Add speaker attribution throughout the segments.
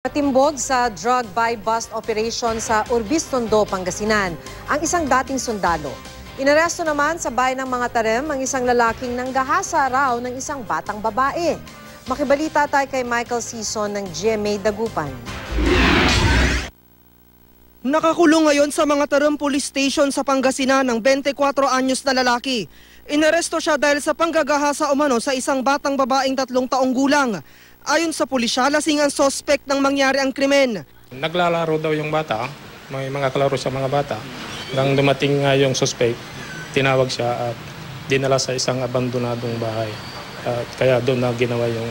Speaker 1: Patimbog sa drug buy-bust operation sa Urbis, Tondo, Pangasinan ang isang dating sundalo. Inaresto naman sa bayan ng mga Tarem ang isang lalaking nanggahasa raw ng isang batang babae. Makibalita tayo kay Michael Sison ng GMA Dagupan.
Speaker 2: Nakakulong ngayon sa mga Tarem Police Station sa Pangasinan ng 24 anyos na lalaki. Inaresto siya dahil sa panggagahasa umano sa isang batang babaeng 3 taong gulang. Ayon sa pulisya, lasing ang sospek nang mangyari ang krimen.
Speaker 3: Naglalaro daw yung bata, may mga kalaro sa mga bata. Nang dumating nga yung sospek, tinawag siya at dinala sa isang abandonadong bahay. Kaya doon na ginawa yung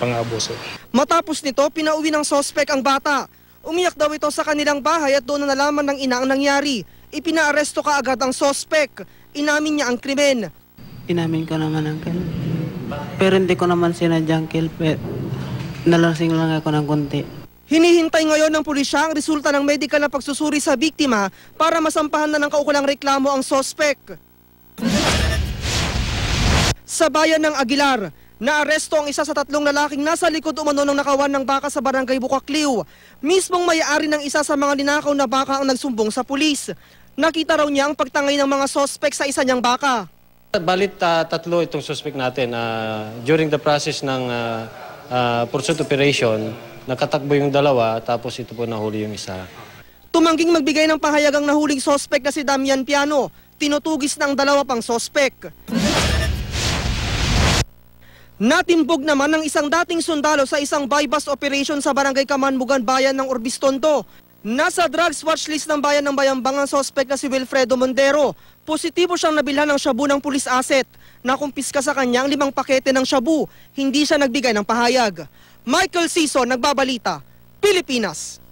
Speaker 3: pang-abuso. Matapos
Speaker 2: nito, pinauwi ng sospek ang bata. Umiyak daw ito sa kanilang bahay at doon na nalaman ng ina ang nangyari. Ipinaaresto kaagad ang sospek. Inamin niya ang krimen.
Speaker 4: Inamin ko naman ang pero hindi ko naman sinadyang kill, nalasing lang ako ng konti.
Speaker 2: Hinihintay ngayon ng pulisya ang resulta ng medical na pagsusuri sa biktima para masampahan na ng kaukulang reklamo ang sospek. Sa bayan ng Aguilar, naaresto ang isa sa 3 lalaking nasa likod umano ng nakawan ng baka sa barangay Bukakliw. Mismong may-ari ng isa sa mga ninakaw na baka ang nagsumbong sa pulis. Nakita raw niya ang pagtangay ng mga sospek sa isa niyang baka.
Speaker 5: Balit 3 itong suspect natin. During the process ng pursuit operation, nakatakbo yung 2 tapos ito po nahuli yung isa.
Speaker 2: Tumangging magbigay ng pahayag ang nahuling sospek na si Damian Piano. Tinutugis ng 2 pang sospek. Natimbog naman ng isang dating sundalo sa isang buy-bust operation sa barangay Kamanbugan, bayan ng Urbis, Tondo. Nasa drugs watchlist ng bayan ng Bayambang ang sospek na si Wilfredo Mondero. Positibo siyang nabilhan ng shabu ng police asset. Nakumpiska sa kanya ang 5 pakete ng shabu. Hindi siya nagbigay ng pahayag. Michael Sison, Nagbabalita, Pilipinas.